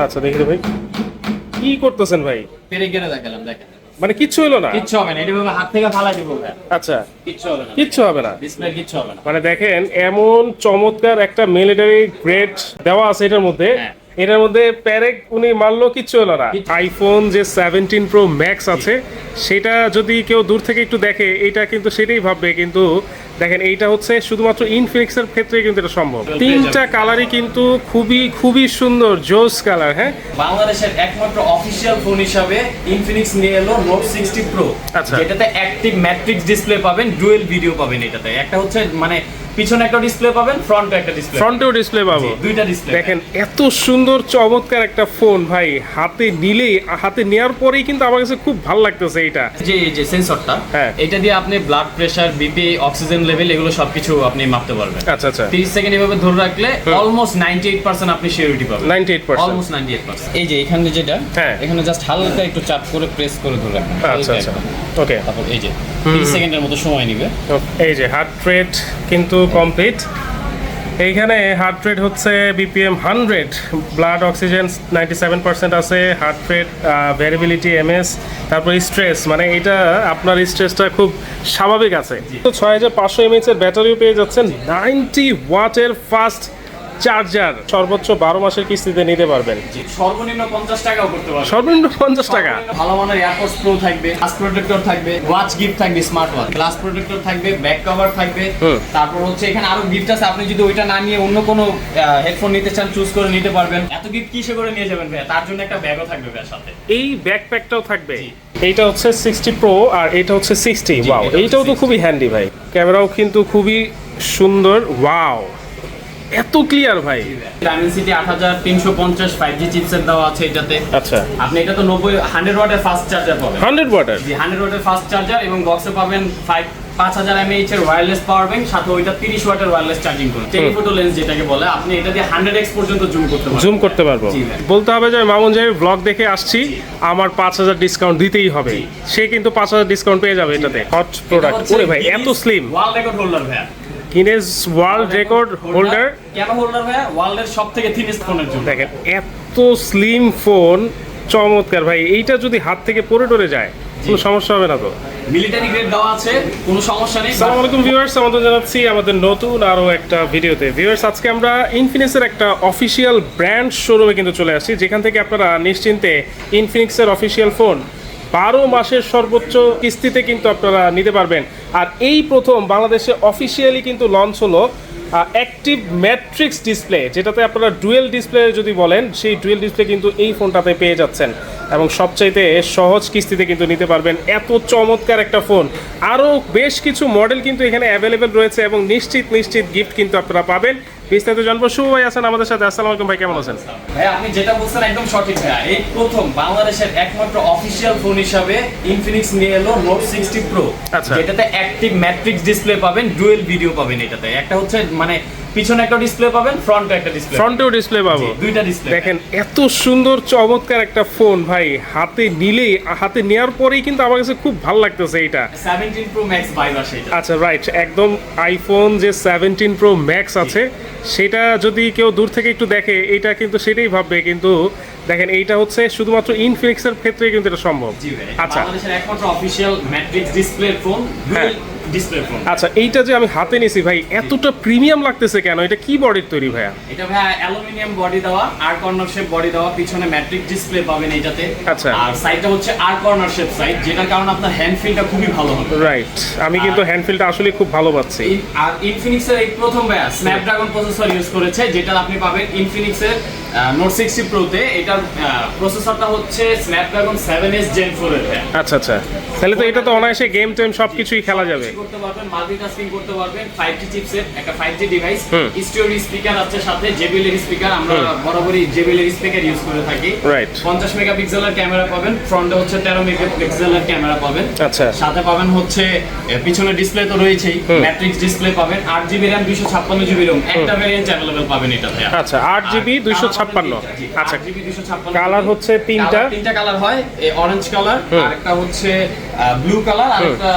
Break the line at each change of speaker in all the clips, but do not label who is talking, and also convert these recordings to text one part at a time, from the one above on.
আচ্ছা দেখি ভাই কি করতেছেন ভাই?
পেরেকেরা দেখালাম দেখেন।
মানে কিচ্ছু হলো না?
কিচ্ছু হবে না, এটা ভাবে হাত থেকে ফালা দিব ভাই।
আচ্ছা
কিচ্ছু হবে না,
কিচ্ছু হবে না,
ডিসপ্লে কিচ্ছু হবে না।
মানে দেখেন এমন চমৎকার একটা মিলিটারি গ্রেড দেওয়া আছে এটার মধ্যে।
হ্যাঁ।
এটার মধ্যে প্যারেক উনি মারলো, কিচ্ছু হলো না। আইফোন যে 17 প্রো ম্যাক্স আছে সেটা যদি কেউ দূর থেকে একটু দেখে এটা কিন্তু সেটাই ভাববে, কিন্তু দেখেন এইটা হচ্ছে শুধুমাত্র ইনফিনিক্সের ক্ষেত্রে কিন্তু এটা সম্ভব। তিনটা কালারই কিন্তু খুবই খুবই সুন্দর, জোস কালার। হ্যাঁ,
বাংলাদেশের একমাত্র অফিশিয়াল ফোন হিসাবে ইনফিনিক্স নিয়ে এলো নোট 60 প্রো।
আচ্ছা।
যেটাতে অ্যাক্টিভ ম্যাট্রিক্স ডিসপ্লে পাবেন, ডুয়েল ভিডিও পাবেন। এটাতে একটা হচ্ছে মানে পিছনে একটা ডিসপ্লে পাবেন, ফ্রন্টে একটা ডিসপ্লে,
ফ্রন্টেও ডিসপ্লে পাবো,
দুইটা ডিসপ্লে।
দেখেন এত সুন্দর চমৎকার একটা ফোন ভাই, হাতে নিলেই, হাতে নেওয়ার পরেই কিন্তু আমার কাছে খুব ভালো লাগতেছে এটা।
যে সেন্সরটা,
হ্যাঁ,
এটা দিয়ে আপনি blood pressure, BP, oxygen level এগুলো সবকিছু আপনি মাপতে পারবেন।
আচ্ছা আচ্ছা,
30 সেকেন্ড এভাবে ধরে রাখলে অলমোস্ট 98% আপনি সিকিউরিটি পাবেন।
98%,
অলমোস্ট 98%। এই যে এখানে যেটা,
হ্যাঁ,
এখানে জাস্ট হালকা একটু চাপ করে প্রেস করে ধরে রাখবেন।
আচ্ছা আচ্ছা, ওকে।
তারপর এই যে 30 সেকেন্ডের মতো সময় নেবে।
এই যে হার্ট রেট কিন্তু কমপ্লিট। এইখানে হার্ট রেট হচ্ছে বিপিএম 100, ব্লাড অক্সিজেন 97% আছে, হার্ট রেট, ভ্যারিবিলিটি, এমএস, তারপর স্ট্রেস, মানে এটা আপনার স্ট্রেসটা খুব স্বাভাবিক আছে। তো 6500 mAh এর ব্যাটারিও পেয়ে যাচ্ছেন, 90 ওয়াটের ফাস্ট চার্জার, সর্বোচ্চ 12 মাসের কিস্তিতে নিতে পারবেন।
সর্বনিম্ন 50 টাকাও করতে পারবেন।
সর্বনিম্ন 50 টাকা।
ভালো মানের এয়ারপডস প্রো থাকবে, গ্লাস প্রোটেক্টর থাকবে, ওয়াচ গিফট থাকবে, স্মার্ট ওয়াচ, গ্লাস প্রোটেক্টর থাকবে, ব্যাক কভার থাকবে। তারপর হচ্ছে এখানে আরো গিফট আছে, আপনি যদি ওইটা না নিয়ে অন্য কোনো হেডফোন নিতে চান চুজ করে নিতে পারবেন। এত গিফট কিসে করে নিয়ে যাবেন ভাই? তার জন্য একটা ব্যাগও থাকবে ভাই সাথে।
এই ব্যাকপ্যাকটাও থাকবে। এইটা হচ্ছে 60 প্রো আর এটা হচ্ছে 60। ওয়াও, এইটাও তো খুবই হ্যান্ডি ভাই। ক্যামেরাও কিন্তু খুবই সুন্দর। ওয়াও, এত ক্লিয়ার ভাই।
ডাইমেনসিটি 8350 5G চিপসেট দেওয়া আছে এটাতে।
আচ্ছা,
আপনি এটা তো 100 ওয়াটের ফাস্ট চার্জার পাবেন।
100 ওয়াটের?
জি, 100 ওয়াটের ফাস্ট চার্জার, এবং বক্সে পাবেন 5000 mAh এর ওয়্যারলেস পাওয়ার ব্যাংক, সাথে ওইটা 30 ওয়াটের ওয়্যারলেস চার্জিং করে টেলিফোটো লেন্স যেটাকে বলে, আপনি এটা দিয়ে 100x পর্যন্ত জুম করতে পারবেন।
জুম করতে পারবো।
জি ভাই।
বলতে হবে যে মামুন জাহের ব্লগ দেখে আসছি, আমার 5000 ডিসকাউন্ট দিতেই হবে। সে কিন্তু 5000 ডিসকাউন্ট পেয়ে যাবে এটাতে। Hot product. ওরে ভাই, এত স্লিম।
ওয়ার্ল্ড রেকর্ড হোল্ডার ভাই,
গিনেস ওয়ার্ল্ড রেকর্ড হোল্ডার।
কেন হোল্ডার ভাই? ওয়ার্ল্ডের সবথেকে থিনেস্ট ফোনের জন্য।
দেখেন এত স্লিম ফোন, চমৎকার ভাই। এইটা যদি হাত থেকে পড়ে টরে যায় কোনো সমস্যা হবে না তো?
মিলিটারি গ্রেড দেওয়া আছে, কোনো সমস্যা নেই।
আসসালামু আলাইকুম ভিউয়ার্স, আমাদের জানাচ্ছি আমাদের নতুন আরো একটা ভিডিওতে। ভিউয়ার্স, আজকে আমরা ইনফিনিক্সের একটা অফিসিয়াল ব্র্যান্ড শোরুমে কিন্তু চলে আসছি, যেখান থেকে আপনারা নিশ্চিন্তে ইনফিনিক্সের অফিসিয়াল ফোন 12 মাসের সর্বোচ্চ কিস্তিতে কিন্তু আপনারা নিতে পারবেন। আর এই প্রথম বাংলাদেশে অফিসিয়ালি কিন্তু লঞ্চ হলো অ্যাক্টিভ ম্যাট্রিক্স ডিসপ্লে, যেটাতে আপনারা ডুয়েল ডিসপ্লে যদি বলেন, সেই ডুয়েল ডিসপ্লে কিন্তু এই ফোনটাতে পেয়ে যাচ্ছেন, এবং সবচাইতে সহজ কিস্তিতে কিন্তু নিতে পারবেন। এত চমৎকার একটা ফোন। আরও বেশ কিছু মডেল কিন্তু এখানে অ্যাভেলেবেল রয়েছে, এবং নিশ্চিত গিফট কিন্তু আপনারা পাবেন। বিস্তারিত জানবো। শুভ ভাই আছেন আমাদের সাথে। আসসালামু আলাইকুম ভাই, কেমন আছেন?
ভাই আপনি যেটা বলছেন একদম সঠিক ভাই। এই প্রথম বাংলাদেশের একমাত্র অফিশিয়াল ফোন হিসাবে ইনফিনিক্স নিয়ে এলো নোট 60 প্রো।
আচ্ছা।
যেটাতে অ্যাক্টিভ ম্যাট্রিক্স ডিসপ্লে পাবেন, ডুয়েল ভিডিও পাবেন। এটাতে একটা হচ্ছে মানে পিছনে একটা ডিসপ্লে পাবেন, ফ্রন্টে একটা ডিসপ্লে,
ফ্রন্টেও ডিসপ্লে পাবো,
দুইটা ডিসপ্লে।
দেখেন এত সুন্দর চমৎকার একটা ফোন ভাই, হাতে নিলেই, হাতে নেওয়ার পরেই কিন্তু আমার কাছে খুব ভালো লাগতেছে এটা।
17 প্রো ম্যাক্স বাইরে সেটা।
আচ্ছা, রাইট, একদম আইফোন যে 17 প্রো ম্যাক্স আছে সেটা যদি কেউ দূর থেকে একটু দেখে এটা কিন্তু সেটাই ভাববে, কিন্তু দেখেন এইটা হচ্ছে শুধুমাত্র ইনফিনিক্সের ক্ষেত্রে কিন্তু এটা সম্ভব।
জি ভাই,
আচ্ছা,
বাংলাদেশের একমাত্র official matrix display phone, dual display phone.
আচ্ছা, এইটা যে আমি হাতে নিছি ভাই, এতটা প্রিমিয়াম লাগতেছে কেন? এটা কি বডির তৈরি ভাইয়া?
এটা ভাই অ্যালুমিনিয়াম বডি দেওয়া, আর কর্নার শেপ বডি দেওয়া, পিছনে ম্যাট্রিক ডিসপ্লে পাবেন এইটাতে।
আচ্ছা।
আর সাইডটা হচ্ছে আর কর্নার শেপ সাইড, যেটার কারণে আপনার হ্যান্ড ফিলটা খুবই ভালো হবে।
রাইট, আমি কিন্তু হ্যান্ড ফিলটা আসলে খুব ভালো পাচ্ছি।
আর ইনফিনিক্সের এই প্রথম ভাই স্ন্যাপড্রাগন প্রসেসর ইউজ করেছে, যেটা আপনি পাবেন ইনফিনিক্সের নোট 60 প্রোতে। এটার প্রসেসরটা হচ্ছে স্ন্যাপড্রাগন 7s Gen 4 এর।
আচ্ছা আচ্ছা, তাহলে তো এটা তো অনায়াসে গেম টেম সবকিছুই খেলা যাবে।
করতে পারবেন, মাল্টিটাস্কিং করতে পারবেন। 5G চিপসেট, একটা 5G ডিভাইস, স্টিরিও স্পিকার আছে সাথে, JBL এর স্পিকার। আমরা বরাবরই JBL এর স্পিকার ইউজ করে থাকি।
রাইট।
50 মেগাপিক্সেলের ক্যামেরা পাবেন, ফ্রন্টে হচ্ছে 13 মেগাপিক্সেলের ক্যামেরা পাবেন।
আচ্ছা,
সাথে পাবেন হচ্ছে পিছনে ডিসপ্লে তো রয়েছেই, ম্যাট্রিক্স ডিসপ্লে পাবেন। 8GB RAM 256GB ROM, একটা ভেরিয়েন্ট अवेलेबल পাবেন এটাতে।
আচ্ছা, 8GB 256। আচ্ছা,
8GB 256
কালার হচ্ছে তিনটা
কালার হয়, অরেঞ্জ কালার, আর একটা হচ্ছে ব্লু কালার, আর একটা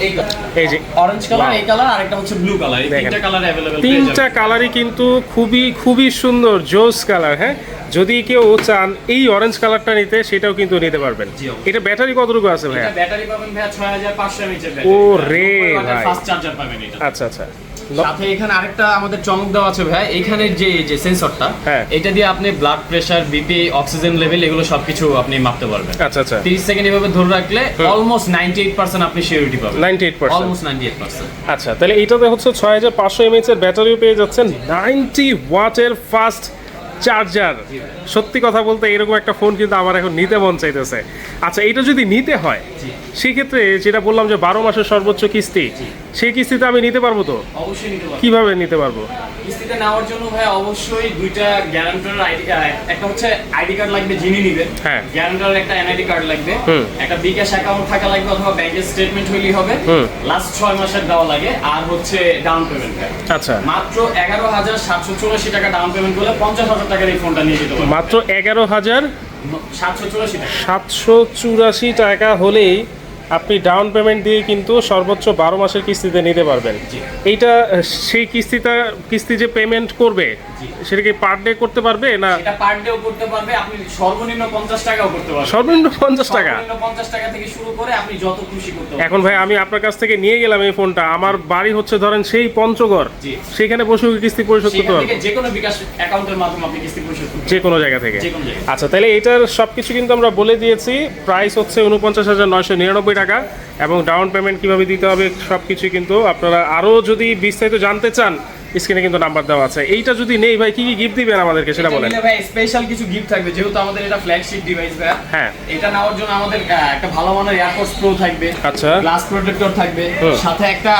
এই
এই যে
অরেঞ্জ কালার,
Wow.
এই কালার, আর একটা হচ্ছে ব্লু কালার। এই
দেখেন।
তিনটা কালার अवेलेबल
তিনটা কালারই কিন্তু খুবই খুবই সুন্দর, জোস কালার। হ্যাঁ, যদি কেউ চান এই অরেঞ্জ কালারটা নিতে, সেটাও কিন্তু নিতে পারবেন।
জি, অবশ্যই।
এটা ব্যাটারি কতটুকু আছে ভাইয়া?
এটা ব্যাটারি পাবেন ভাইয়া 6500 mAh এর ব্যাটারি।
ও রে ভাই।
ফাস্ট চার্জার পাবেন এটা।
আচ্ছা আচ্ছা।
সাথে এখানে আরেকটা আমাদের চমক দেওয়া আছে ভাই, এখানে যে সেন্সরটা,
হ্যাঁ।
এটা দিয়ে আপনি blood pressure, BP, oxygen level এগুলো সবকিছু আপনি মাপতে পারবেন।
আচ্ছা আচ্ছা।
30 সেকেন্ড এভাবে ধরে রাখলে অলমোস্ট 98% আপনি সিউরিটি পাবেন।
98%।
অলমোস্ট 98%।
আচ্ছা, তাহলে এইটাতে হচ্ছে 6500 mAh এর ব্যাটারিও পেয়ে যাচ্ছেন, 90 ওয়াটের ফাস্ট চার্জার। সত্যি কথা বলতে এরকম একটা ফোন কিন্তু আমার এখন নিতে মন চাইতেছে। আচ্ছা, এটা যদি নিতে হয় সেক্ষেত্রে যেটা বললাম যে 12 মাসের সর্বোচ্চ কিস্তি, সেই কিস্তিতে আমি নিতে পারবো তো?
অবশ্যই নিতে পারবেন।
কিভাবে নিতে পারবো?
কিস্তিতে নেওয়ার জন্য ভাই অবশ্যই দুইটা গ্যারান্টার আইডি, একটা হচ্ছে আইডি কার্ড লাগবে যিনি নিবে,
হ্যাঁ।
গ্যারান্টার একটা এনআইডি কার্ড লাগবে,
হুম।
একটা বিকাশ অ্যাকাউন্ট থাকা লাগবে অথবা ব্যাংকের স্টেটমেন্ট হইলেই হবে,
হুম।
লাস্ট 6 মাসের দেওয়া লাগে, আর হচ্ছে ডাউন পেমেন্ট।
আচ্ছা,
মাত্র 11,784 টাকা ডাউন পেমেন্ট করলে 50,000 টাকার এই ফোনটা নিয়ে যেতে পারবেন।
মাত্র 11,784
টাকা।
টাকা হলেই আপনি ডাউন পেমেন্ট দিয়ে কিন্তু সর্বোচ্চ 12 মাসের কিস্তিতে নিতে পারবেন।
জি।
এইটা সেই কিস্তি যে পেমেন্ট করবে,
জি।
সেটা কি পার ডে করতে পারবে না
এটা পার ডেও করতে পারবে, আপনি সর্বনিম্ন 50 টাকাও করতে পারবেন।
সর্বনিম্ন 50 টাকা?
সর্বনিম্ন 50 টাকা থেকে শুরু করে আপনি যত খুশি করতে পারবেন।
এখন ভাই আমি আপনার কাছ থেকে নিয়ে গেলাম এই ফোনটা, আমার বাড়ি হচ্ছে ধরেন সেই পঞ্চগড়,
জি।
সেখানে বসে কিস্তি পরিশোধ করতে
সেখান
পারবো
থেকে যে কোনো বিকাশ অ্যাকাউন্টের মাধ্যমে আপনি কিস্তি পরিশোধ করতে
যে কোনো জায়গা থেকে?
যে কোনো জায়গায়।
আচ্ছা, তাহলে এটার সবকিছু কিন্তু আমরা বলে দিয়েছি। প্রাইস হচ্ছে 49,999 টাকা, এবং ডাউন পেমেন্ট কিভাবে দিতে হবে সবকিছু কিন্তু আপনারা আরো যদি বিস্তারিত জানতে চান, স্ক্রিনে কিন্তু নাম্বার দেওয়া আছে। এইটা যদি নেই ভাই, কি কি গিফট দিবেন আমাদেরকে সেটা বলেন।
ভাই স্পেশাল কিছু গিফট থাকবে, যেহেতু আমাদের এটা ফ্ল্যাগশিপ ডিভাইস ভাই।
হ্যাঁ।
এটা নেওয়ার জন্য আমাদের একটা ভালো মানের এয়ারপোর্টস প্রো থাকবে,
আচ্ছা।
গ্লাস প্রোটেক্টর থাকবে,
হুম।
সাথে একটা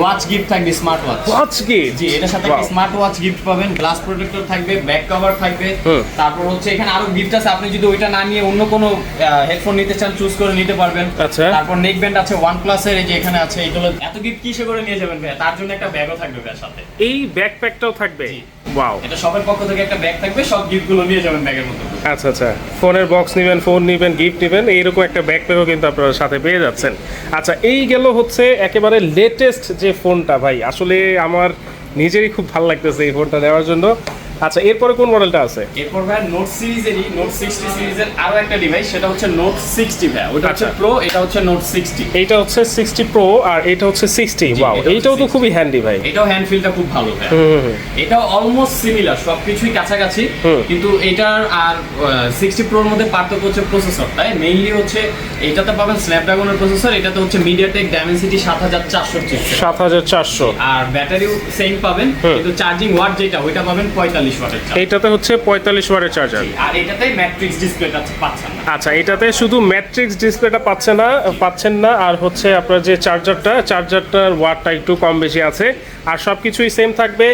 ওয়াচ গিফট থাকবে, স্মার্ট ওয়াচ।
Watch gift?
জি, এটার সাথে একটা স্মার্ট ওয়াচ গিফট পাবেন, গ্লাস প্রোটেক্টর থাকবে, ব্যাক কভার থাকবে।
হুম।
তারপর হচ্ছে এখানে আরো গিফট আছে, আপনি যদি ওইটা না নিয়ে অন্য কোনো হেডফোন নিতে চান চুজ করে নিতে পারবেন।
আচ্ছা।
তারপর নেক ব্যান্ড আছে OnePlus এর, এই যে এখানে আছে, এগুলো এত গিফট কিসে করে নিয়ে যাবেন ভাই? তার জন্য একটা ব্যাগও থাকবে ভাই সাথে।
এই ব্যাকপ্যাকটাও থাকবে?
জি।
ওয়াও।
এটা সবার পক্ষ থেকে একটা ব্যাগ থাকবে, সব গিফটগুলো নিয়ে যাবেন ব্যাগের মধ্যে।
আচ্ছা আচ্ছা, ফোনের বক্স নেবেন, ফোন নেবেন, গিফট নেবেন, এইরকম একটা ব্যাকপ্যাকও কিন্তু আপনারা সাথে পেয়ে যাচ্ছেন। আচ্ছা, এই গেল হচ্ছে একেবারে লেটেস্ট যে ফোনটা। ভাই আসলে আমার নিজেরই খুব ভালো লাগতেছে এই ফোনটা নেওয়ার জন্য। আচ্ছা, এরপরে কোন মডেলটা আছে?
এরপর ভাই নোট সিরিজেরই নোট 60 সিরিজের আরো একটা ডিভাইস, সেটা হচ্ছে নোট 60 ভাই। ওটা হচ্ছে
আচ্ছা।
প্রো, এটা হচ্ছে নোট 60।
এইটা হচ্ছে 60 প্রো আর এটা হচ্ছে 60। ওয়াও,
এটা হচ্ছে
এইটাও তো
60
খুবই হ্যান্ডি ভাই।
এটাও হ্যান্ড ফিলটা খুব ভালো ভাই। এটাও অলমোস্ট সিমিলার, সবকিছুই কাছাকাছি, কিন্তু এটার আর 60 প্রোর মধ্যে পার্থক্য হচ্ছে প্রসেসরটা। মেইনলি হচ্ছে এটাতে পাবেন স্ন্যাপড্রাগনের প্রসেসর, এটাতে হচ্ছে মিডিয়াটেক ডাইমেনসিটি 7400 চিপসেট।
7400।
আর ব্যাটারিও সেম পাবেন, কিন্তু চার্জিং ওয়াট যেটা ওইটা পাবেন 45 ওয়াটের চার্জ।
এইটাতে হচ্ছে 45 ওয়াটের চার্জার।
আর এটাতে ম্যাট্রিক্স ডিসপ্লেটা পাচ্ছেন না।
আচ্ছা, এটাতে শুধু ম্যাট্রিক্স ডিসপ্লেটা পাচ্ছেন না, আর হচ্ছে আপনার যে চার্জারটার ওয়াটটা একটু কম বেশি আছে, আর সবকিছুই সেম থাকবে।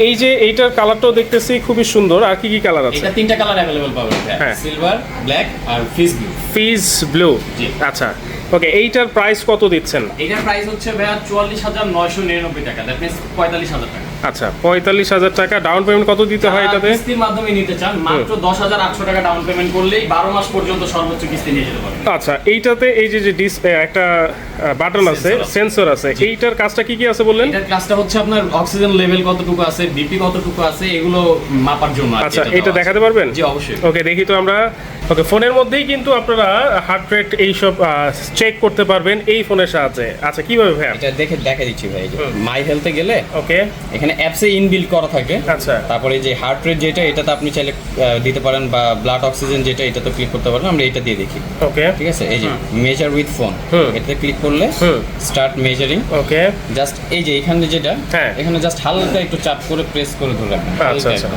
এই যে এইটার কালারটাও দেখতেছি খুবই সুন্দর। আর কি কি কালার আছে?
এটা তিনটা কালার अवेलेबल পাবেন,
হ্যাঁ।
সিলভার, ব্ল্যাক আর ফিজ ব্লু।
ফিজ ব্লু।
জি।
আচ্ছা, ওকে, এইটার প্রাইস কত দিচ্ছেন?
এটার প্রাইস হচ্ছে ভাইয়া 44,999 টাকা, দ্যাট মিন্স 45,000 টাকা।
আচ্ছা, 45,000 টাকা। ডাউন পেমেন্ট কত দিতে হয় এটাতে?
কিস্তির মাধ্যমে নিতে চান মাত্র 10,800 টাকা ডাউন পেমেন্ট করলেই 12 মাস পর্যন্ত সর্বোচ্চ কিস্তি নিয়ে যেতে পারবেন।
আচ্ছা, এইটাতে এই যে একটা বাটন আছে, সেন্সর আছে, এইটার কাজটা কি কি আছে বললেন?
এটার কাজটা হচ্ছে আপনার অক্সিজেন লেভেল কতটুকু আছে, বিপি কতটুকু আছে, এগুলো মাপার জন্য।
আচ্ছা, এটা দেখাতে পারবেন?
জি, অবশ্যই।
ওকে, দেখি তো আমরা। ওকে, ফোনের মধ্যেই কিন্তু আপনারা হার্ট রেট এইসব চেক করতে পারবেন এই ফোনের সাহায্যে। আচ্ছা, কিভাবে ভাইয়া?
এটা দেখা দিচ্ছি ভাই, মাই হেলথে গেলে
ওকে,
এখানে অ্যাপসে ইনবিল্ট করা থাকে।
আচ্ছা।
তারপরে যে হার্ট রেট যেটা, এটাতে আপনি চাইলে দিতে পারেন, বা ব্লাড অক্সিজেন যেটা, এটাতে ক্লিক করতে পারেন। আমরা এটা দিয়ে দেখি,
ওকে,
ঠিক আছে? এই যে মেজার উইথ ফোন, এটাতে ক্লিক করলে স্টার্ট মেজারিং।
ওকে,
জাস্ট এই যে এখানে যেটা,
হ্যাঁ,
এখানে জাস্ট হালকা একটু চাপ করে প্রেস করে ধরে রাখবেন।
আচ্ছা আচ্ছা,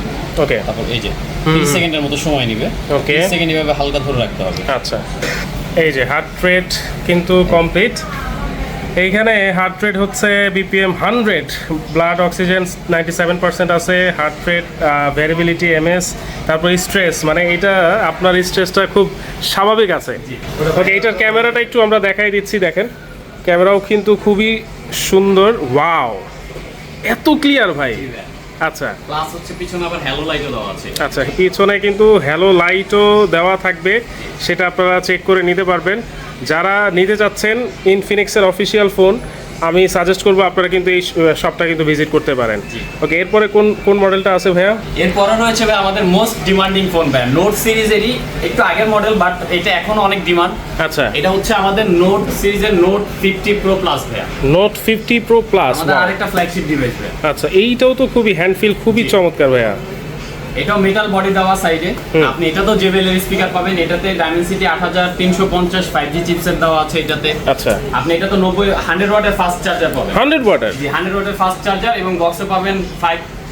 ওকে।
তারপর এই যে 30 সেকেন্ডের মতো সময় নেবে।
ওকে,
30 সেকেন্ড এভাবে হালকা ধরে রাখতে হবে।
আচ্ছা, এই যে হার্ট রেট কিন্তু কমপ্লিট। এইখানে হার্ট রেট হচ্ছে বিপিএম 100, ব্লাড অক্সিজেন 97% আছে, হার্ট রেট, ভ্যারিবিলিটি এমএস, তারপর স্ট্রেস, মানে এটা আপনার স্ট্রেসটা খুব স্বাভাবিক আছে। ওকে, এটার ক্যামেরাটা একটু আমরা দেখাই দিচ্ছি। দেখেন, ক্যামেরাও কিন্তু খুবই সুন্দর। ওয়াও, এত ক্লিয়ার ভাই, আচ্ছা
প্লাস হচ্ছে পিছনে আবার হ্যালো লাইটও দেওয়া আছে।
আচ্ছা, পিছনে কিন্তু হ্যালো লাইটও দেওয়া থাকবে, সেটা আপনারা চেক করে নিতে পারবেন। যারা নিতে চাচ্ছেন ইনফিনিক্সের অফিসিয়াল ফোন, আমি সাজেস্ট করবো আপনারা কিন্তু এই শপটা কিন্তু ভিজিট করতে পারেন। ওকে, এরপরে কোন কোন মডেলটা আছে ভাইয়া?
এরপরে রয়েছে ভাই আমাদের মোস্ট ডিমান্ডিং ফোন ভাই, নোট সিরিজেরই একটু আগের মডেল, বাট এটা এখন অনেক ডিমান্ড।
আচ্ছা,
এটা হচ্ছে আমাদের নোট সিরিজের নোট 50 প্রো প্লাস ভাই,
নোট 50 প্রো প্লাস,
আমাদের আরেকটা ফ্ল্যাগশিপ ডিভাইস ভাই।
আচ্ছা, এইটাও তো খুবই হ্যান্ডফিল, খুবই চমৎকার ভাইয়া।
এটাও মেটাল বডি দেওয়া সাইডে, আপনি এটা তো JBL এর স্পিকার পাবেন, এটাতে ডাইমেনসিটি 8350 5G চিপসেট দেওয়া আছে এটাতে।
আচ্ছা,
আপনি এটা তো 100 ওয়াটের ফাস্ট চার্জার পাবেন,
100 ওয়াটের,
জি 100 ওয়াটের ফাস্ট চার্জার, এবং বক্সে পাবেন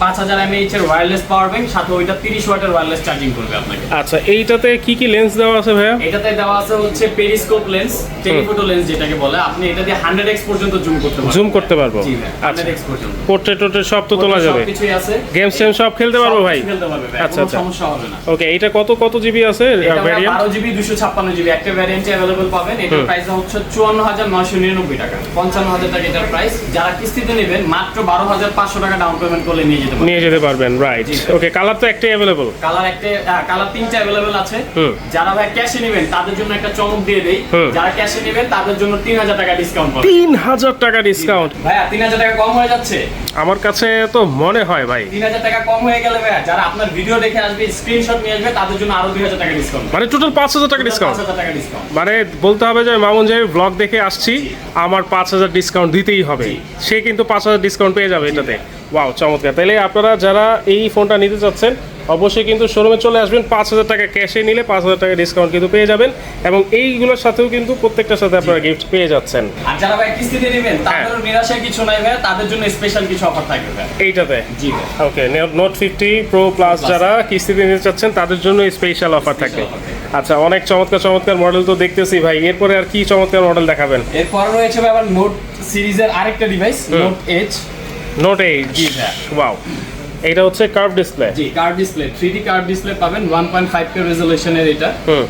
5000 mAh এর ওয়্যারলেস পাওয়ার ব্যাংক, সাথে ওইটা 30 ওয়াটের ওয়্যারলেস চার্জিং করবে আপনাকে।
আচ্ছা, এইটাতে কি কি লেন্স দেওয়া আছে ভাইয়া?
এটাতে দেওয়া আছে হচ্ছে পেরিস্কোপ লেন্স, টেলিফোটো লেন্স যেটাকে বলে, আপনি এটা দিয়ে 100x পর্যন্ত জুম করতে পারবেন।
জুম করতে পারবো,
জি ভাই,
আচ্ছা,
100x পর্যন্ত।
পোর্ট্রেট টোর্ট্রেট সব তো তোলা যাবে,
সবকিছুই আছে,
গেমস টেম সব খেলতে পারবো ভাই?
খেলতে পারবে ভাই,
আচ্ছা,
কোনো
আচ্ছা,
সমস্যা হবে না।
ওকে, এটা কত জিবি আছে ভ্যারিয়েন্ট?
12GB 256GB একটা ভ্যারিয়েন্টে अवेलेबल পাবেন। এটার প্রাইস হচ্ছে 54999 টাকা, 55000 টাকা এটার প্রাইস। যারা কিস্তিতে নেবেন মাত্র 12500 টাকা ডাউন পেমেন্ট করলে নিয়ে যেতে পারবেন, রাইট। ওকে, কালার তো একটাই अवेलेबल? কালার তিনটা अवेलेबल আছে। যারা ভাই ক্যাশে নেবেন তাদের জন্য একটা চমক দিয়ে দেই, যারা ক্যাশে নেবেন তাদের জন্য 3000 টাকা ডিসকাউন্ট পাবেন।
3000 টাকা ডিসকাউন্ট?
ভাইয়া 3000 টাকা কম হয়ে যাচ্ছে?
আমার কাছে তো মনে হয় ভাই
3000 টাকা কম হয়ে গেলে ভাইয়া, যারা আপনার ভিডিও দেখে আসবে, স্ক্রিনশট নিয়ে আসবে, তাদের জন্য আরো 2000 টাকা ডিসকাউন্ট,
মানে টোটাল 5000 টাকা ডিসকাউন্ট।
5000 টাকা ডিসকাউন্ট,
মানে বলতে হবে যে মামুন জাহের ব্লগ দেখে আসছি, আমার 5000 ডিসকাউন্ট দিতেই হবে, সে কিন্তু 5000 ডিসকাউন্ট পেয়ে যাবে এটাতে। ওয়াও, চমৎকার। তাহলে আপনারা যারা এই ফোনটা নিতে চাচ্ছেন অবশ্যই কিন্তু শোরুমে চলে আসবেন, 5000 টাকা ক্যাশে নিলে 5000 টাকা ডিসকাউন্ট কিন্তু পেয়ে যাবেন, এবং এইগুলোর সাথেও কিন্তু প্রত্যেকটার সাথে আপনারা গিফট পেয়ে যাচ্ছেন।
আর যারা ভাই কিস্তিতে নেবেন তাদের নিরাশায় কিছু নাই ভাই, তাদের জন্য স্পেশাল কিছু অফার থাকবে ভাই
এইটাতে।
জি ভাই,
ওকে, নোট 50 প্রো প্লাস যারা কিস্তিতে নিতে চাচ্ছেন তাদের জন্য স্পেশাল অফার থাকবে। আচ্ছা, অনেক চমৎকার মডেল তো দেখতেছি ভাই, এরপরে আর কি চমৎকার মডেল দেখাবেন?
এরপর রয়েছে ভাই আবার নোট সিরিজের আরেকটা device, note edge.
Note H,
জি ভাই,
ওয়াও, এটা হচ্ছে কার্ভ ডিসপ্লে।
জি, curve display, 3D curve display পাবেন, 1.5K রেজোলিউশনের।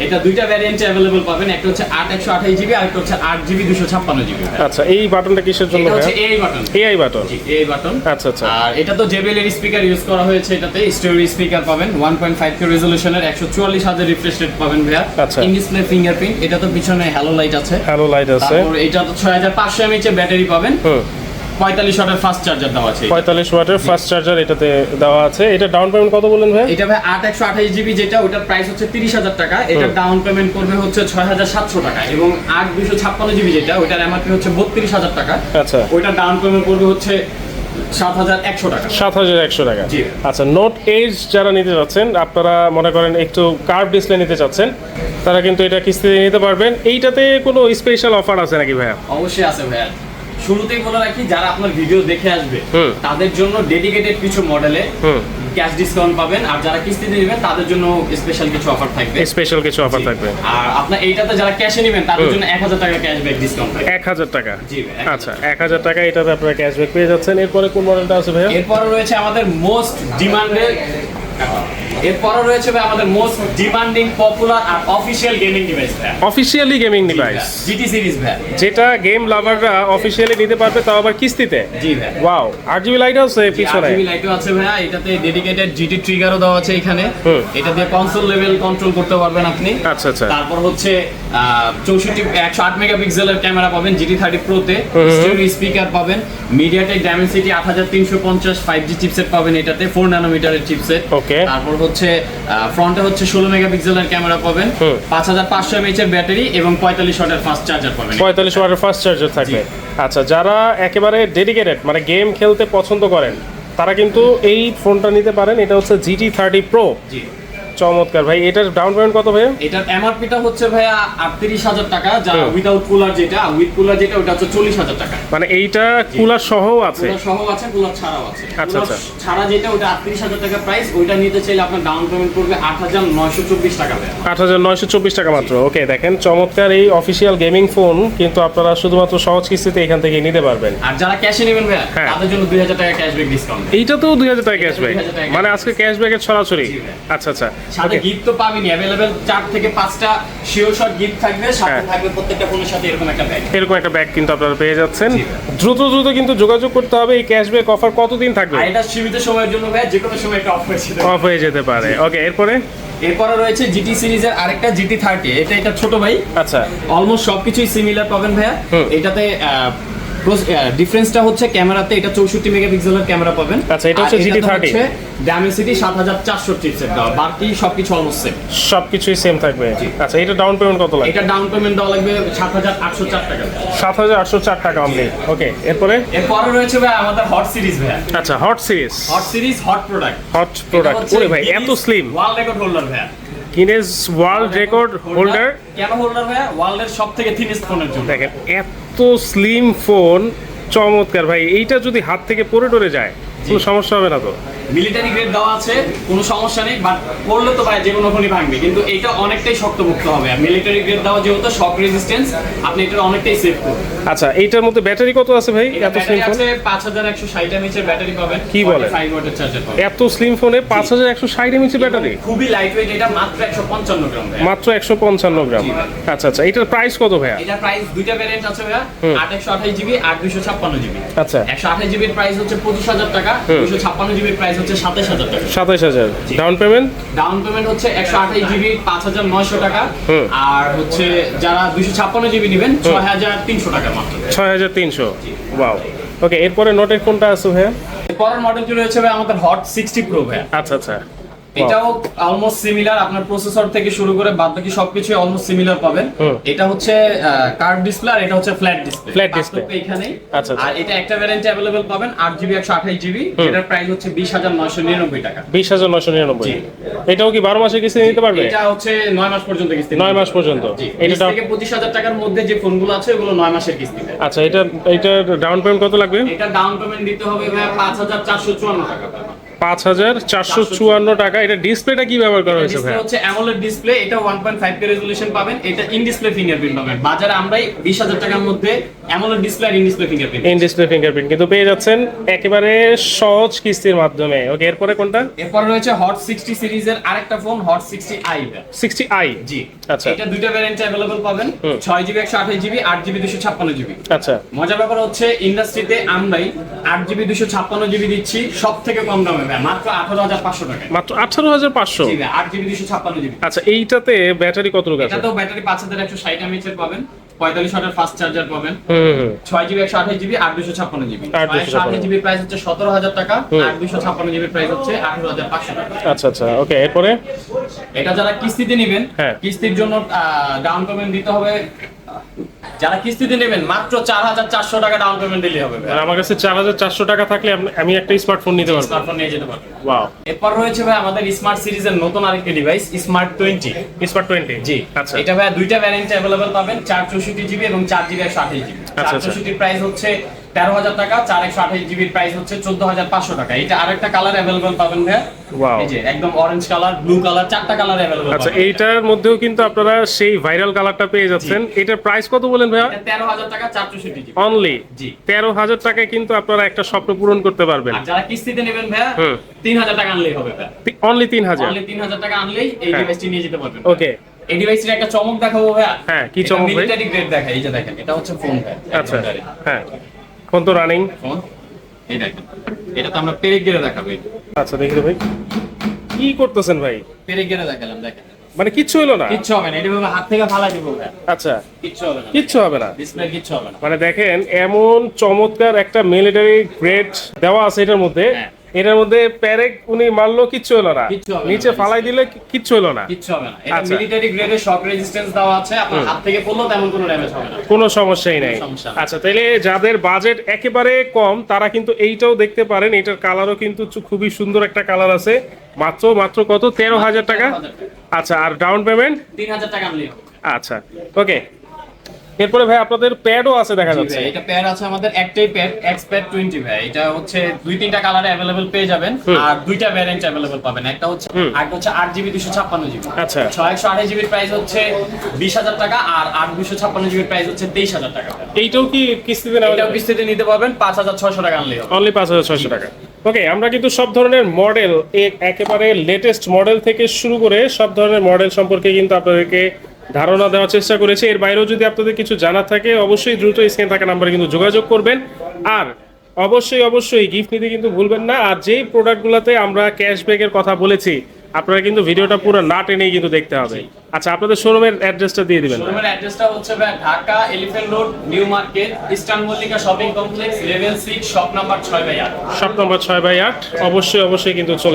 এটা দুইটা ভ্যারিয়েন্টে अवेलेबल পাবেন, একটা হচ্ছে 8 128GB আর একটা হচ্ছে 8GB 256GB।
আচ্ছা, এই বাটনটা কিসের জন্য?
এটা হচ্ছে AI বাটন।
AI button?
জি, AI বাটন।
আচ্ছা, আচ্ছা।
আর এটা তো JBL এর স্পিকার ইউজ করা হয়েছে, এটাতে স্টেরিও স্পিকার পাবেন, 1.5K রেজোলিউশনের, 144000 রিফ্রেশ রেট পাবেন ভাইয়া।
আচ্ছা,
ইন ডিসপ্লে ফিঙ্গারপ্রিন্ট, এটা তো পিছনে হ্যালো লাইট আছে,
হ্যালো লাইট আছে।
তারপর এটা তো 6500 mAh এর ব্যাটারি পাবেন, 45 ওয়াটের ফাস্ট চার্জার দেওয়া আছে।
45 ওয়াটের ফাস্ট চার্জার এটাতে দেওয়া আছে। এটা ডাউন পেমেন্ট কত বললেন ভাই?
এটা ভাই 8 128GB যেটা, ওটার প্রাইস হচ্ছে 30000 টাকা, এটা ডাউন পেমেন্ট করবে হচ্ছে 6700 টাকা, এবং 8 256GB যেটা, ওটার এমআরপি হচ্ছে 32000 টাকা।
আচ্ছা,
ওইটা ডাউন পেমেন্ট করবে হচ্ছে 7100 টাকা।
7100 টাকা।
জি।
আচ্ছা, নোট এইচ যারা নিতে চাচ্ছেন, আপনারা মনে করেন একটু কার্ভ ডিসপ্লে নিতে চাচ্ছেন, তারা কিন্তু এটা কিস্তিতে নিতে পারবেন। এইটাতে কোনো স্পেশাল অফার আছে নাকি ভাইয়া?
অবশ্যই আছে ভাইয়া। শুরুতেই বলে রাখি, যারা আপনার ভিডিও দেখে আসবে তাদের জন্য ডেডিকেটেড কিছু মডেলে ক্যাশ ডিসকাউন্ট পাবেন, আর যারা কিস্তিতে নেবেন তাদের জন্য স্পেশাল কিছু অফার থাকবে।
স্পেশাল কিছু অফার থাকবে।
আর আপনার এইটাতে যারা ক্যাশে নেবেন তাদের জন্য 1000 টাকা ক্যাশব্যাক ডিসকাউন্ট থাকবে।
1000 টাকা?
জি ভাই।
আচ্ছা, 1000 টাকা এটাতে আপনারা ক্যাশব্যাক পেয়ে যাচ্ছেন। এরপরে কোন মডেলটা আছে ভাইয়া?
এরপরে রয়েছে আমাদের মোস্ট ডিমান্ডিং পপুলার আর অফিশিয়াল গেমিং ডিভাইস ভাই।
Officially gaming device,
GT series ভাই,
যেটা গেম লাভাররা অফিশিয়ালি নিতে পারবে, তাও আবার কিস্তিতে।
জি ভাই।
ওয়াও, 8GB লাইট আছে পিছনে।
8GB লাইটও আছে ভাইয়া, এটাতে ডেডিকেটেড জিটি ট্রিগারও দেওয়া আছে এখানে। এটা দিয়ে কনসোল লেভেল কন্ট্রোল করতে পারবেন আপনি।
আচ্ছা, আচ্ছা।
তারপর হচ্ছে 108 মেগাপিক্সেলের ক্যামেরা পাবেন জিটি 30 প্রো তে, স্টেরিও স্পিকার পাবেন, মিডিয়াটেক ডাইমেনসিটি 8350 5G চিপসেট পাবেন, এটাতে 4 ন্যানোমিটারের চিপসেট।
ওকে।
তারপর হচ্ছে ফ্রন্টে হচ্ছে 16 মেগাপিক্সেলের ক্যামেরা পাবেন, 5500 mAh এর ব্যাটারি, এবং 45 ওয়াটের ফাস্ট চার্জার পাবেন।
45 ওয়াটের ফাস্ট চার্জার থাকবে। আচ্ছা, যারা একেবারে ডেডিকেটেড মানে গেম খেলতে পছন্দ করেন, তারা কিন্তু এই ফোনটা নিতে পারেন। এটা হচ্ছে GT 30 Pro।
জি,
চমৎকার ভাই। এটার ডাউন পেমেন্ট কত ভাই?
এটার এমআরপিটা হচ্ছে ভাইয়া 38000 টাকা, যা উইদাউট কুলার যেটা, উইথ কুলার যেটা ওটা হচ্ছে 40000 টাকা।
মানে এইটা কুলার সহও আছে?
কুলার সহ আছে, কুলার ছাড়াও আছে।
আচ্ছা, আচ্ছা।
ছাড়া যেটা ওটা 38000 টাকা প্রাইস, ওইটা নিতে চাইলে আপনার ডাউন পেমেন্ট করবে 8924 টাকা ভাইয়া।
8924 টাকা মাত্র। ওকে, দেখেন চমৎকার এই অফিশিয়াল গেমিং ফোন কিন্তু আপনারা শুধুমাত্র সহজ কিস্তিতে এখান থেকে নিতে পারবেন।
আর যারা ক্যাশে নেবেন ভাইয়া,
হ্যাঁ,
তাদের জন্য 2000 টাকা ক্যাশব্যাক ডিসকাউন্ট।
এইটা তো 2000 টাকা ক্যাশব্যাক,
2000 টাকা
মানে আজকে ক্যাশব্যাকের ছড়াছড়ি। আচ্ছা, আচ্ছা।
সাথে গিফট তো পাবেনই, अवेलेबल 4 থেকে 5টা শিওর শট গিফট থাকবে, সাথে থাকবে প্রত্যেকটা ফোনের সাথে এরকম একটা ব্যাগ।
এরকম একটা ব্যাগ কিন্তু আপনারা পেয়ে যাচ্ছেন। দ্রুত দ্রুত কিন্তু যোগাযোগ করতে হবে। এই ক্যাশব্যাক অফার কতদিন থাকবে?
আর এটা সীমিত সময়ের জন্য ভাই, যে কোনো সময় এটা
অফ হয়ে যেতে পারে। ওকে,
এরপরে রয়েছে জিটি সিরিজের আরেকটা জিটি 30। এটা ছোট ভাই।
আচ্ছা,
অলমোস্ট সবকিছুই সিমিলার পাবেন ভাইয়া। এটাতে ডিফারেন্সটা হচ্ছে ক্যামেরাতে এটা 64 মেগাপিক্সেলের ক্যামেরা পাবেন।
আচ্ছা, এটা হচ্ছে GT 30।
ডায়মেনসিটি 7400 চিপসেট দাও, বাকি সবকিছু অলমোস্ট সেম।
সবকিছুই সেম থাকবে। আচ্ছা, এটা ডাউন পেমেন্ট কত লাগবে?
এটা ডাউন পেমেন্ট দেওয়া লাগবে 7804 টাকা।
7804 টাকা অনলি। ওকে, এরপরে
রয়েছে ভাই আমাদের হট সিরিজ ভাইয়া।
আচ্ছা, হট সিরিজ,
হট প্রোডাক্ট।
ওরে ভাই, এত স্লিম।
ওয়ার্ল্ড রেকর্ড হোল্ডার ভাইয়া।
Guinness world record holder.
কেন হোল্ডার ভাইয়া? ওয়ার্ল্ডের সবথেকে থিনেস্ট ফোনের জন্য।
দেখেন, এত স্লিম ফোন, চমৎকার ভাই। এইটা যদি হাত থেকে পড়ে যায় কোনো সমস্যা হবে না তো?
মিলিটারি গ্রেড দেওয়া আছে, কোনো সমস্যা নেই, বাট পড়লে তো ভাই যে কোনো ফোনই ভাঙবে, কিন্তু এটা অনেকটাই শক্তপোক্ত হবে। মিলিটারি গ্রেড দেওয়া যেহেতু শক রেজিস্ট্যান্স, আপনি এটা অনেকটাই সেভ করবেন।
আচ্ছা, এইটার মধ্যে ব্যাটারি কত আছে ভাই? এত স্লিম ফোন
5160 mAh এর ব্যাটারি পাবেন।
কি বলে?
5 ওয়াটের চার্জার পাবেন।
এত স্লিম ফোনে 5160 mAh ব্যাটারি,
খুবই লাইট ওয়েট। এটা মাত্র 155 গ্রাম ভাই।
মাত্র 155 গ্রাম। আচ্ছা আচ্ছা, এটার প্রাইস কত ভাইয়া?
এটার প্রাইস দুইটা ভ্যারিয়েন্ট আছে ভাইয়া, 8128 জিবি আর 256 জিবি।
আচ্ছা,
128 জিবির প্রাইস হচ্ছে 25000 টাকা, 256 জিবির প্রাইস হচ্ছে 27000 টাকা।
27000 ডাউন পেমেন্ট।
ডাউন পেমেন্ট হচ্ছে 128 জিবি 5900 টাকা, আর হচ্ছে যারা 256 জিবি নেবেন 6300 টাকা মাত্র।
6300। ওয়াও। ওকে, এরপরে নোটের কোনটা আছে ভাইয়া?
পরের মডেলটি রয়েছে ভাই আমাদের হট 60 প্রো ভাই।
আচ্ছা আচ্ছা,
এটাও অলমোস্ট সিমিলার, আপনার প্রসেসর থেকে শুরু করে বাদবাকি সবকিছু অলমোস্ট সিমিলার পাবেন। এটা হচ্ছে কার্ভ ডিসপ্লে আর এটা হচ্ছে ফ্ল্যাট ডিসপ্লে।
ফ্ল্যাট ডিসপ্লে
এখানেই।
আচ্ছা,
আর এটা একটা ভ্যারিয়েন্টে अवेलेबल পাবেন 8GB 128 জিবি। এটার প্রাইস হচ্ছে 20999 টাকা।
20999। এটাও কি 12 মাসের কিস্তি নিতে পারবে?
এটা হচ্ছে 9 মাস পর্যন্ত কিস্তি।
9 মাস পর্যন্ত।
এটা থেকে 25000 টাকার মধ্যে যে ফোনগুলো আছে ওগুলো 9 মাসের কিস্তি।
আচ্ছা, এটা ডাউন পেমেন্ট কত লাগবে?
এটা ডাউন পেমেন্ট দিতে হবে ভাই 5454 টাকা।
5454 টাকা। এটা ডিসপ্লেটা কি ব্যবহার করা হয়েছে ভাই?
ডিসপ্লে হচ্ছে অ্যামোলেড ডিসপ্লে। এটা 1.5K রেজোলিউশন পাবেন। এটা ইন ডিসপ্লে ফিঙ্গারপ্রিন্ট পাবেন। বাজারে আমরাই 20000 টাকার মধ্যে অ্যামোলেড ডিসপ্লে আর in display fingerprint.
In display fingerprint কিন্তু পেয়ে যাচ্ছেন একেবারে সহজ কিস্তির মাধ্যমে। ওকে, এরপরে কোনটা?
এরপরে রয়েছে হট 60 সিরিজের আরেকটা ফোন হট 60i।
60i।
জি,
আচ্ছা,
এটা দুইটা ভ্যারিয়েন্টে अवेलेबल পাবেন, 6GB 128 জিবি 8GB 256 জিবি।
আচ্ছা,
মজার ব্যাপার হচ্ছে ইন্ডাস্ট্রিতে আমরাই 8GB 256 জিবি দিচ্ছি সবথেকে কম দামে ভাই, মাত্র 18500 টাকা।
মাত্র 18500।
জি ভাই, 8GB 256 জিবি।
আচ্ছা, এইটাতে ব্যাটারি কতটুকু আছে?
এটাতেও ব্যাটারি 5160 mAh এর পাবেন, 45 ওয়াটের ফাস্ট চার্জার পাবেন। 6GB 128 জিবি আর 256 জিবি। 128 জিবি প্রাইস হচ্ছে 17000 টাকা, আর 256 জিবি প্রাইস হচ্ছে 18500 টাকা।
আচ্ছা আচ্ছা, ওকে, এরপরে
এটা যারা কিস্তিতে নেবেন, কিস্তির জন্য ডাউন পেমেন্ট দিতে হবে। যারা কিস্তিতে নেবেন মাত্র 4400 টাকা ডাউন পেমেন্ট দিলে হবে।
আর আমার কাছে 4400 টাকা থাকলে আমি একটা স্মার্টফোন নিতে পারবো।
স্মার্টফোন নিয়ে যেতে পারবেন।
ওয়াও।
এরপর রয়েছে ভাই আমাদের স্মার্ট সিরিজের নতুন আরেকটা ডিভাইস স্মার্ট 20।
স্মার্ট 20।
জি,
আচ্ছা,
এটা ভাই দুইটা ভ্যারিয়েন্টে अवेलेबल পাবেন, 464 জিবি এবং 4GB 128 জিবি। 464 প্রাইস হচ্ছে 13000 টাকা, 4128 জিবির প্রাইস হচ্ছে 14500 টাকা। এটা আরেকটা কালার अवेलेबल পাবেন ভাই।
ওয়াও,
এই যে একদম অরেঞ্জ কালার, ব্লু কালার, চারটা কালার अवेलेबल পাবেন।
আচ্ছা, এইটার মধ্যেও কিন্তু আপনারা সেই ভাইরাল কালারটা পেয়ে যাচ্ছেন। এটার প্রাইস কত বলেন ভাইয়া?
এটা 13000 টাকা 464 জিবি
অনলি।
জি,
13000 টাকায় কিন্তু আপনারা একটা স্বপ্ন পূরণ করতে পারবেন।
আর যারা কিস্তিতে নেবেন ভাই 3000 টাকা আনলেই হবে ভাই।
অনলি 3000।
অনলি 3000 টাকা আনলেই এই ডিভাইসটি নিয়ে যেতে পারবেন।
ওকে,
এই ডিভাইসের একটা চমক দেখাবো ভাই।
হ্যাঁ, কি চমক ভাই?
মিলিটারি গ্রেড দেখাই, এই যে দেখেন, এটা হচ্ছে ফোন ভাই।
আচ্ছা, হ্যাঁ, ফোন তো রানিং
ফোন। এই দেখেন, এটা তো আমরা পেরেক গেরে দেখাবো।
আচ্ছা, দেখি ভাই কি করতেছেন ভাই?
পেরেক গেরে দেখালাম, দেখেন
মানে কিচ্ছু হলো না?
কিচ্ছু হবে না, এটা ভাবে হাত থেকে ফালাই দিব ভাই।
আচ্ছা,
কিচ্ছু হবে না,
কিচ্ছু হবে না,
ডিসপ্লে কিচ্ছু হবে না।
মানে দেখেন এমন চমৎকার একটা মিলিটারি গ্রেড দেওয়া আছে এটার মধ্যে। এটার মধ্যে প্যারেক উনি মারলো, কিচ্ছু হলো না, নিচে ফালাই দিলে কিচ্ছু হলো না,
কিচ্ছু হবে না। এটা মিলিটারি গ্রেডের শক রেজিস্ট্যান্স দেওয়া আছে, আপনার হাত থেকে পড়লেও তেমন কোনো ড্যামেজ হবে না,
কোনো সমস্যাই নাই। আচ্ছা, তাহলে যাদের বাজেট একেবারে কম তারা কিন্তু এইটাও দেখতে পারেন। এটার কালারও কিন্তু খুবই সুন্দর একটা কালার আছে। মাত্র কত? 13000 টাকা। আচ্ছা, আর ডাউন পেমেন্ট
3000 টাকা আনলেই হবে।
আচ্ছা, ওকে, এরপরে ভাই আপনাদের প্যাডও আছে দেখা যাচ্ছে।
এটা প্যাড আছে আমাদের, একটাই প্যাড এক্সপ্যাড 20 ভাই। এটা হচ্ছে দুই তিনটা কালারে अवेलेबल পেয়ে যাবেন, আর দুইটা ভ্যারিয়েন্ট अवेलेबल পাবেন। একটা হচ্ছে 8GB 256 জিবি।
আচ্ছা,
6128 জিবির প্রাইস হচ্ছে 20000 টাকা, আর 8256 জিবির প্রাইস হচ্ছে 23000 টাকা।
এইটাও কি কিস্তিতে নেওয়া?
এটাও কিস্তিতে নিতে পারবেন, 5600 টাকা আনলেই হবে।
অনলি 5600 টাকা। ওকে, আমরা কিন্তু সব ধরনের মডেল একেবারে লেটেস্ট মডেল থেকে শুরু করে সব ধরনের মডেল সম্পর্কে কিন্তু আপনাদেরকে ধারণা দেওয়ার চেষ্টা করেছি। এর বাইরেও যদি আপনাদের কিছু জানার থাকে অবশ্যই দ্রুত স্ক্রিনে থাকা নাম্বারে কিন্তু যোগাযোগ করবেন। আর অবশ্যই গিফট নিতে কিন্তু ভুলবেন না। আর যেই প্রোডাক্টগুলোতে আমরা ক্যাশব্যাকের কথা বলেছি আপনারা কিন্তু ভিডিওটা পুরো না টেনেই কিন্তু দেখতে হবে। আচ্ছা, আপনাদের শোরুমের অ্যাড্রেসটা দিয়ে দিবেন।
শোরুমের অ্যাড্রেসটা হচ্ছে ভাই Dhaka elephant road new market eastern Mallika shopping complex level 6 shop number 6/8।
Shop number 6/8। অবশ্যই কিন্তু চলে